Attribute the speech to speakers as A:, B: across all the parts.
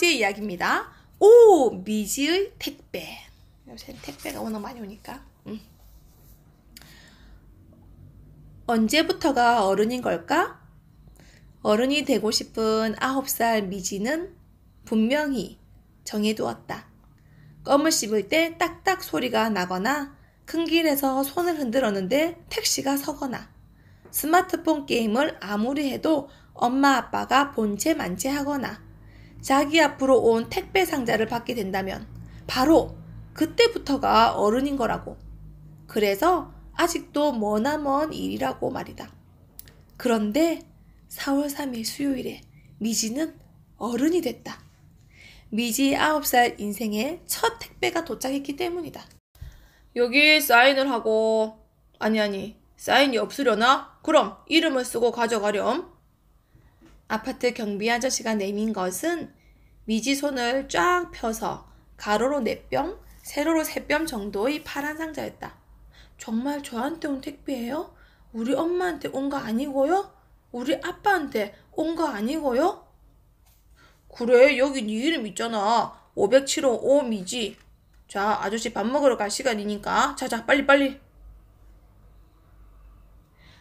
A: 번째 이야기입니다. 오, 미지의 택배. 요새 택배가 워낙 많이 오니까. 언제부터가 어른인 걸까? 어른이 되고 싶은 9살 미지는 분명히 정해두었다. 껌을 씹을 때 딱딱 소리가 나거나 큰 길에서 손을 흔들었는데 택시가 서거나 스마트폰 게임을 아무리 해도 엄마 아빠가 본체 만체 하거나 자기 앞으로 온 택배 상자를 받게 된다면 바로 그때부터가 어른인 거라고. 그래서 아직도 머나먼 일이라고 말이다. 그런데 4월 3일 수요일에 미지는 어른이 됐다. 미지 9살 인생의 첫 택배가 도착했기 때문이다. 여기 사인을 하고 아니 사인이 없으려나? 그럼 이름을 쓰고 가져가렴. 아파트 경비 아저씨가 내민 것은 미지 손을 쫙 펴서 가로로 4뼘, 세로로 3뼘 정도의 파란 상자였다. 정말 저한테 온 택배예요? 우리 엄마한테 온 거 아니고요? 우리 아빠한테 온 거 아니고요? 그래, 여기 네 이름 있잖아. 507호 오미지. 자, 아저씨 밥 먹으러 갈 시간이니까 자자, 빨리.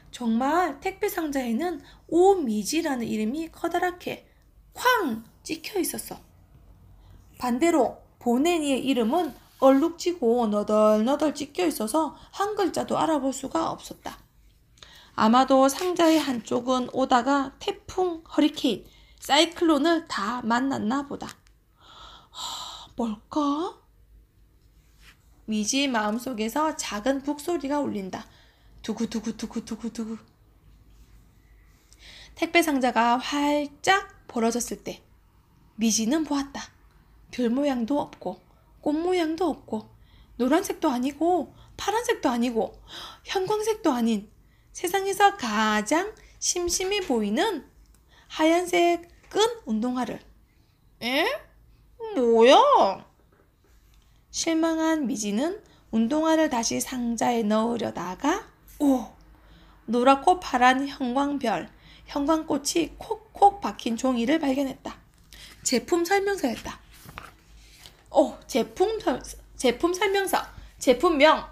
A: 정말 택배 상자에는 오미지라는 이름이 커다랗게 쾅 찍혀 있었어. 반대로 보내니의 이름은 얼룩지고 너덜너덜 찍혀 있어서 한 글자도 알아볼 수가 없었다. 아마도 상자의 한쪽은 오다가 태풍, 허리케인, 사이클론을 다 만났나 보다. 뭘까? 미지의 마음속에서 작은 북소리가 울린다. 두구두구. 택배 상자가 활짝 벌어졌을 때 미지는 보았다. 별 모양도 없고 꽃 모양도 없고 노란색도 아니고 파란색도 아니고 형광색도 아닌 세상에서 가장 심심해 보이는 하얀색 끈 운동화를. 에? 뭐야? 실망한 미지는 운동화를 다시 상자에 넣으려다가 노랗고 파란 형광별, 형광꽃이 콕콕 박힌 종이를 발견했다. 제품 설명서였다. 제품 설명서. 제품명.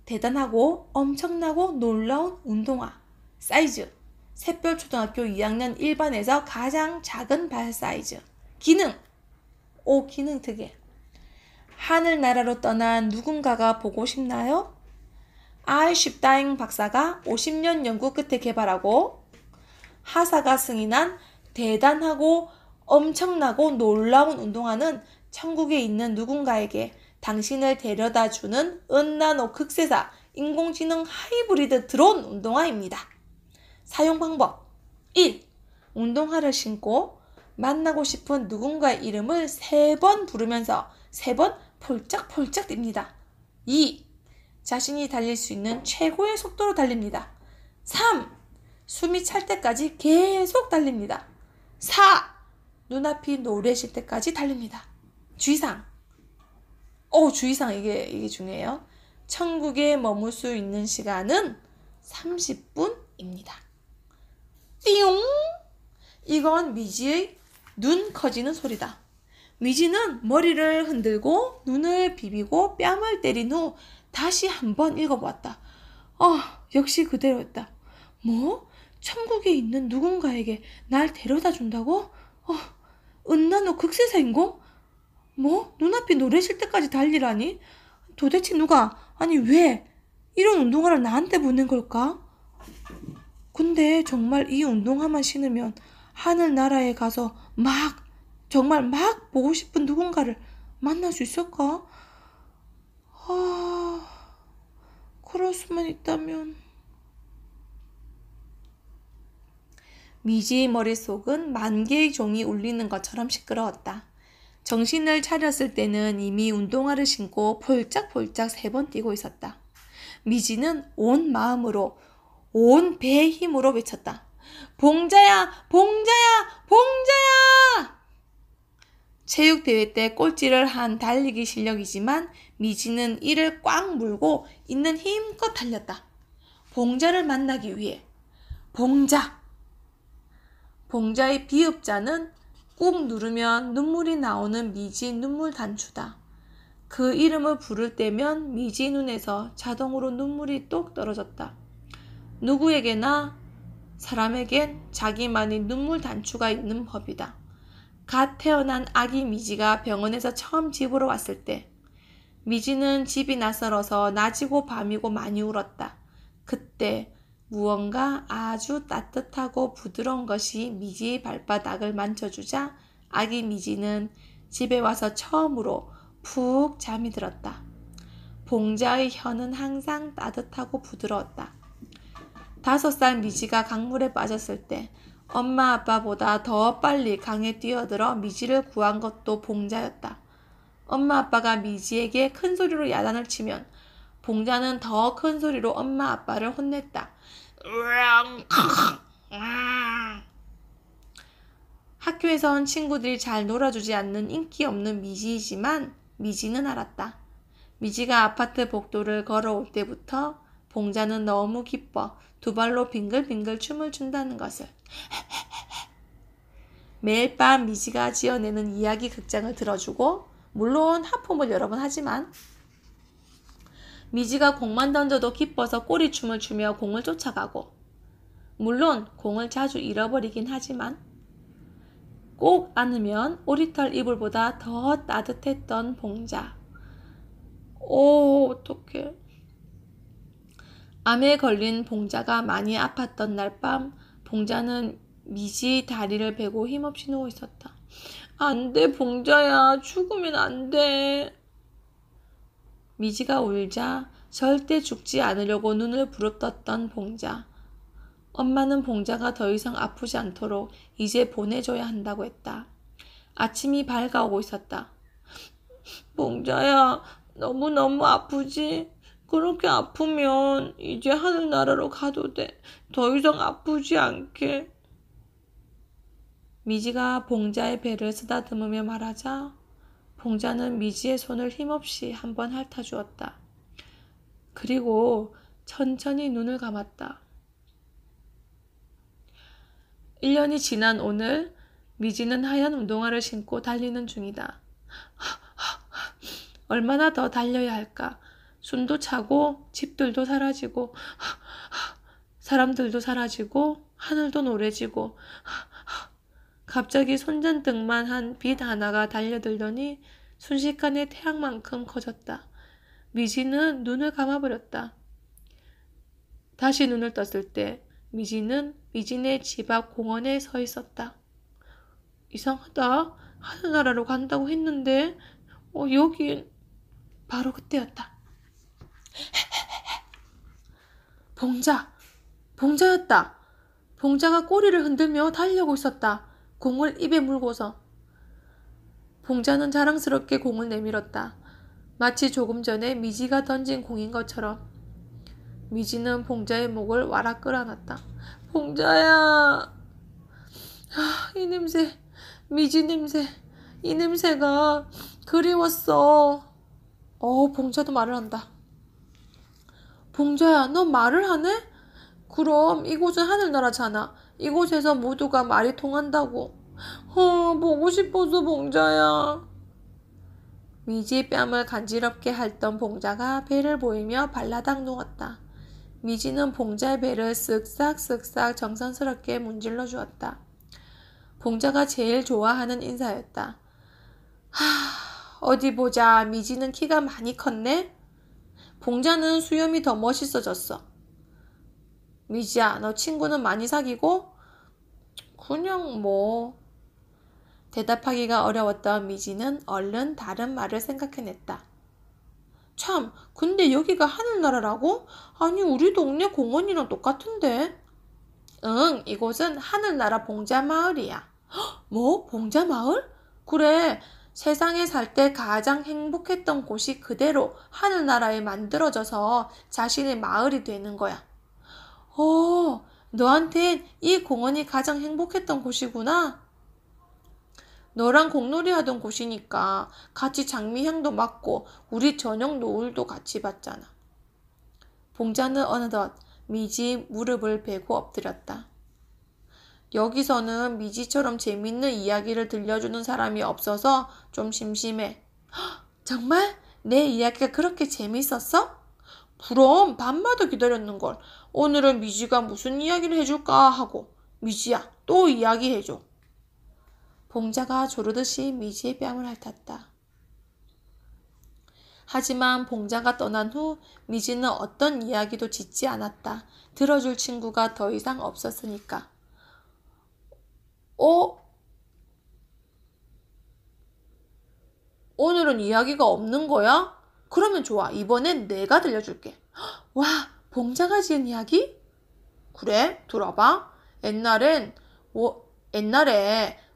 A: 대단하고 엄청나고 놀라운 운동화. 사이즈. 샛별초등학교 2학년 1반에서 가장 작은 발 사이즈. 기능. 기능 특이해. 하늘나라로 떠난 누군가가 보고 싶나요? 아이슈타인 박사가 50년 연구 끝에 개발하고 하사가 승인한 대단하고 엄청나고 놀라운 운동화는 천국에 있는 누군가에게 당신을 데려다주는 은나노 극세사 인공지능 하이브리드 드론 운동화입니다. 사용 방법 1. 운동화를 신고 만나고 싶은 누군가의 이름을 3번 부르면서 3번 폴짝폴짝 뜁니다. 2. 자신이 달릴 수 있는 최고의 속도로 달립니다. 3. 숨이 찰 때까지 계속 달립니다. 4. 눈앞이 노래질 때까지 달립니다. 주의사항. 주의사항 이게 중요해요. 천국에 머물 수 있는 시간은 30분입니다. 띠용! 이건 미지의 눈 커지는 소리다. 미지는 머리를 흔들고 눈을 비비고 뺨을 때린 후 다시 한번 읽어보았다. 역시 그대로였다. 뭐? 천국에 있는 누군가에게 날 데려다 준다고? 은나노 극세사인공? 뭐? 눈앞이 노래질 때까지 달리라니? 도대체 누가, 아니 왜 이런 운동화를 나한테 보낸 걸까? 근데 정말 이 운동화만 신으면 하늘나라에 가서 정말 막 보고 싶은 누군가를 만날 수 있을까? 그럴 수만 있다면. 미지의 머릿속은 만 개의 종이 울리는 것처럼 시끄러웠다. 정신을 차렸을 때는 이미 운동화를 신고 폴짝폴짝 3번 뛰고 있었다. 미지는 온 마음으로 온 배의 힘으로 외쳤다. 봉자야! 봉자야! 봉자야! 체육대회 때 꼴찌를 한 달리기 실력이지만 미지는 이를 꽉 물고 있는 힘껏 달렸다. 봉자를 만나기 위해. 봉자의 비읍자는 꾹 누르면 눈물이 나오는 미지 눈물 단추다. 그 이름을 부를 때면 미지 눈에서 자동으로 눈물이 똑 떨어졌다. 누구에게나 사람에겐 자기만의 눈물 단추가 있는 법이다. 갓 태어난 아기 미지가 병원에서 처음 집으로 왔을 때 미지는 집이 낯설어서 낮이고 밤이고 많이 울었다. 그때 무언가 아주 따뜻하고 부드러운 것이 미지의 발바닥을 만져주자 아기 미지는 집에 와서 처음으로 푹 잠이 들었다. 봉자의 혀는 항상 따뜻하고 부드러웠다. 5살 미지가 강물에 빠졌을 때 엄마 아빠보다 더 빨리 강에 뛰어들어 미지를 구한 것도 봉자였다. 엄마 아빠가 미지에게 큰 소리로 야단을 치면 봉자는 더 큰 소리로 엄마 아빠를 혼냈다. 학교에선 친구들이 잘 놀아주지 않는 인기 없는 미지이지만 미지는 알았다. 미지가 아파트 복도를 걸어올 때부터 봉자는 너무 기뻐 2발로 빙글빙글 춤을 춘다는 것을. 매일 밤 미지가 지어내는 이야기 극장을 들어주고 물론 하품을 여러 번 하지만 미지가 공만 던져도 기뻐서 꼬리춤을 추며 공을 쫓아가고 물론 공을 자주 잃어버리긴 하지만 꼭 안으면 오리털 이불보다 더 따뜻했던 봉자. 어떡해. 암에 걸린 봉자가 많이 아팠던 날 밤 봉자는 미지 다리를 베고 힘없이 누워 있었다. 안 돼, 봉자야. 죽으면 안 돼. 미지가 울자 절대 죽지 않으려고 눈을 부릅떴던 봉자. 엄마는 봉자가 더 이상 아프지 않도록 이제 보내줘야 한다고 했다. 아침이 밝아오고 있었다. 봉자야, 너무너무 아프지? 그렇게 아프면 이제 하늘나라로 가도 돼. 더 이상 아프지 않게. 미지가 봉자의 배를 쓰다듬으며 말하자 봉자는 미지의 손을 힘없이 한번 핥아주었다. 그리고 천천히 눈을 감았다. 1년이 지난 오늘 미지는 하얀 운동화를 신고 달리는 중이다. 얼마나 더 달려야 할까? 숨도 차고 집들도 사라지고 사람들도 사라지고 하늘도 노래지고 갑자기 손전등만 한 빛 하나가 달려들더니 순식간에 태양만큼 커졌다. 미지는 눈을 감아버렸다. 다시 눈을 떴을 때 미지는 미지네 집 앞 공원에 서 있었다. 이상하다. 하늘나라로 간다고 했는데 여긴 바로 그때였다. 봉자였다. 봉자가 꼬리를 흔들며 달려오고 있었다. 공을 입에 물고서. 봉자는 자랑스럽게 공을 내밀었다. 마치 조금 전에 미지가 던진 공인 것처럼. 미지는 봉자의 목을 와락 끌어안았다. 봉자야. 이 냄새. 미지 냄새. 이 냄새가 그리웠어. 봉자도 말을 한다. 봉자야, 너 말을 하네? 그럼 이곳은 하늘나라잖아. 이곳에서 모두가 말이 통한다고. 보고 싶어서 봉자야. 미지의 뺨을 간지럽게 핥던 봉자가 배를 보이며 발라당 누웠다. 미지는 봉자의 배를 쓱싹쓱싹 정성스럽게 문질러 주었다. 봉자가 제일 좋아하는 인사였다. 어디 보자. 미지는 키가 많이 컸네? 봉자는 수염이 더 멋있어졌어. 미지야, 너 친구는 많이 사귀고? 그냥 뭐. 대답하기가 어려웠던 미지는 얼른 다른 말을 생각해냈다. 참, 근데 여기가 하늘나라라고? 아니, 우리 동네 공원이랑 똑같은데? 응, 이곳은 하늘나라 봉자마을이야. 뭐? 봉자마을? 그래, 세상에 살 때 가장 행복했던 곳이 그대로 하늘나라에 만들어져서 자신의 마을이 되는 거야. 너한텐 이 공원이 가장 행복했던 곳이구나. 너랑 공놀이 하던 곳이니까 같이 장미향도 맡고 우리 저녁 노을도 같이 봤잖아. 봉자는 어느덧 미지 무릎을 베고 엎드렸다. 여기서는 미지처럼 재밌는 이야기를 들려주는 사람이 없어서 좀 심심해. 정말? 내 이야기가 그렇게 재밌었어? 그럼 밤마다 기다렸는걸. 오늘은 미지가 무슨 이야기를 해줄까 하고. 미지야, 또 이야기해줘. 봉자가 조르듯이 미지의 뺨을 핥았다. 하지만 봉자가 떠난 후 미지는 어떤 이야기도 짓지 않았다. 들어줄 친구가 더 이상 없었으니까. 오늘은 이야기가 없는 거야? 그러면 좋아. 이번엔 내가 들려줄게. 와, 봉자가 지은 이야기? 그래, 들어봐. 옛날에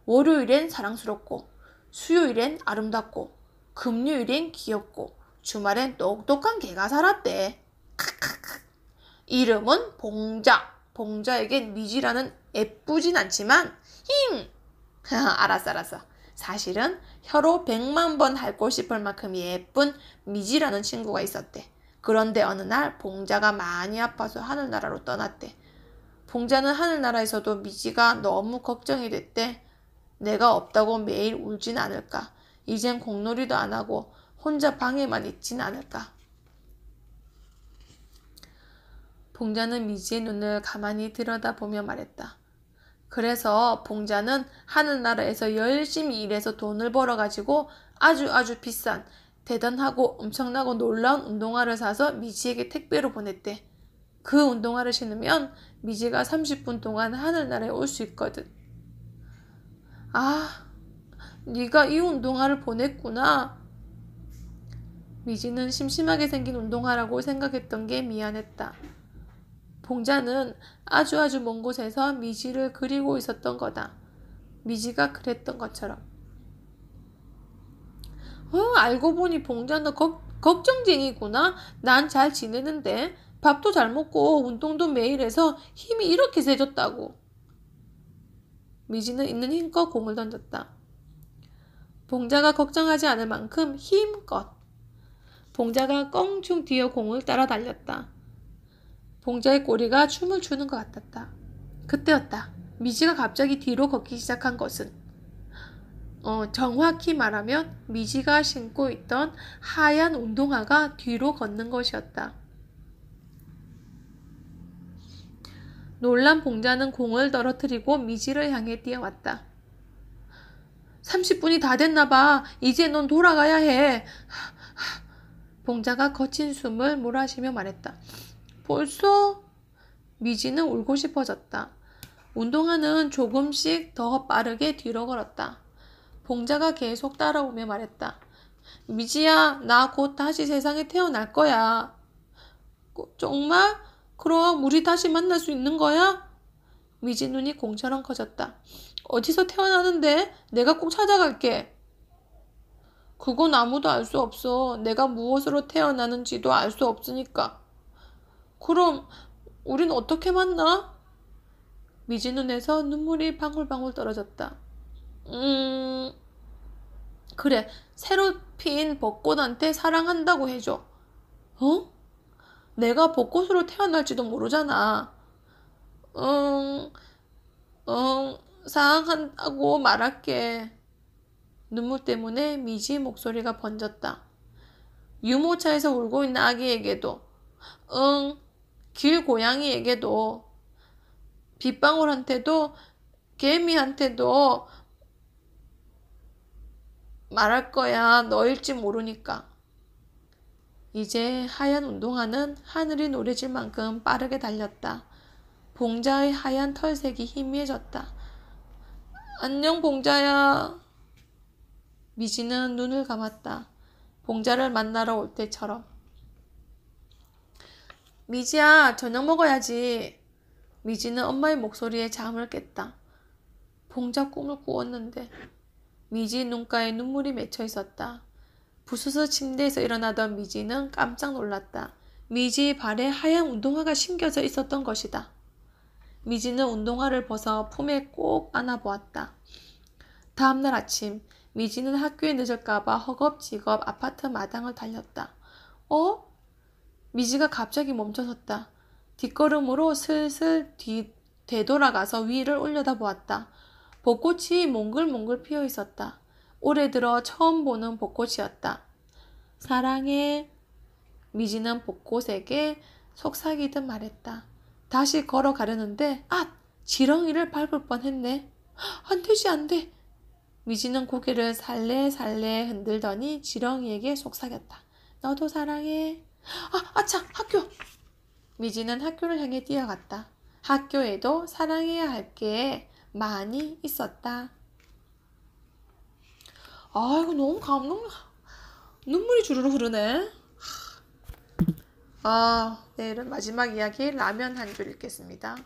A: 월요일엔 사랑스럽고, 수요일엔 아름답고, 금요일엔 귀엽고, 주말엔 똑똑한 개가 살았대. 이름은 봉자. 봉자에겐 미지라는 예쁘진 않지만 알았어. 사실은 혀로 100만 번 핥고 싶을 만큼 예쁜 미지라는 친구가 있었대. 그런데 어느 날 봉자가 많이 아파서 하늘나라로 떠났대. 봉자는 하늘나라에서도 미지가 너무 걱정이 됐대. 내가 없다고 매일 울진 않을까. 이젠 공놀이도 안 하고 혼자 방에만 있진 않을까. 봉자는 미지의 눈을 가만히 들여다보며 말했다. 그래서 봉자는 하늘나라에서 열심히 일해서 돈을 벌어가지고 아주 비싼 대단하고 엄청나고 놀라운 운동화를 사서 미지에게 택배로 보냈대. 그 운동화를 신으면 미지가 30분 동안 하늘나라에 올 수 있거든. 아, 네가 이 운동화를 보냈구나. 미지는 심심하게 생긴 운동화라고 생각했던 게 미안했다. 봉자는 아주 먼 곳에서 미지를 그리고 있었던 거다. 미지가 그랬던 것처럼. 알고 보니 봉자는 걱정쟁이구나. 난 잘 지내는데 밥도 잘 먹고 운동도 매일 해서 힘이 이렇게 세졌다고. 미지는 있는 힘껏 공을 던졌다. 봉자가 걱정하지 않을 만큼 힘껏. 봉자가 껑충 뛰어 공을 따라 달렸다. 봉자의 꼬리가 춤을 추는 것 같았다. 그때였다. 미지가 갑자기 뒤로 걷기 시작한 것은 정확히 말하면 미지가 신고 있던 하얀 운동화가 뒤로 걷는 것이었다. 놀란 봉자는 공을 떨어뜨리고 미지를 향해 뛰어왔다. 30분이 다 됐나 봐. 이제 넌 돌아가야 해. 봉자가 거친 숨을 몰아쉬며 말했다. 벌써? 미지는 울고 싶어졌다. 운동화는 조금씩 더 빠르게 뒤로 걸었다. 봉자가 계속 따라오며 말했다. 미지야, 나 곧 다시 세상에 태어날 거야. 정말? 그럼 우리 다시 만날 수 있는 거야? 미지 눈이 공처럼 커졌다. 어디서 태어나는데? 내가 꼭 찾아갈게. 그건 아무도 알 수 없어. 내가 무엇으로 태어나는지도 알 수 없으니까. 그럼 우린 어떻게 만나? 미지 눈에서 눈물이 방울방울 떨어졌다. 그래, 새로 핀 벚꽃한테 사랑한다고 해줘. 내가 벚꽃으로 태어날지도 모르잖아. 사랑한다고 말할게. 눈물 때문에 미지 목소리가 번졌다. 유모차에서 울고 있는 아기에게도, 길고양이에게도, 빗방울한테도, 개미한테도 말할 거야. 너일지 모르니까. 이제 하얀 운동화는 하늘이 노래질 만큼 빠르게 달렸다. 봉자의 하얀 털색이 희미해졌다. 안녕, 봉자야. 미지는 눈을 감았다. 봉자를 만나러 올 때처럼. 미지야, 저녁 먹어야지. 미지는 엄마의 목소리에 잠을 깼다. 봉자 꿈을 꾸었는데 미지 눈가에 눈물이 맺혀 있었다. 부스스 침대에서 일어나던 미지는 깜짝 놀랐다. 미지의 발에 하얀 운동화가 신겨져 있었던 것이다. 미지는 운동화를 벗어 품에 꼭 안아보았다. 다음날 아침 미지는 학교에 늦을까봐 허겁지겁 아파트 마당을 달렸다. 미지가 갑자기 멈춰섰다. 뒷걸음으로 슬슬 되돌아가서 위를 올려다보았다. 벚꽃이 몽글몽글 피어 있었다. 올해 들어 처음 보는 벚꽃이었다. 사랑해. 미지는 벚꽃에게 속삭이듯 말했다. 다시 걸어가려는데 지렁이를 밟을 뻔했네. 안 되지, 안 돼. 미지는 고개를 살래살래 흔들더니 지렁이에게 속삭였다. 너도 사랑해. 아차, 학교. 미지는 학교를 향해 뛰어갔다. 학교에도 사랑해야 할 게 많이 있었다. 이거 너무 눈물이 주르르 흐르네. 내일은 마지막 이야기 라면 한 줄 읽겠습니다.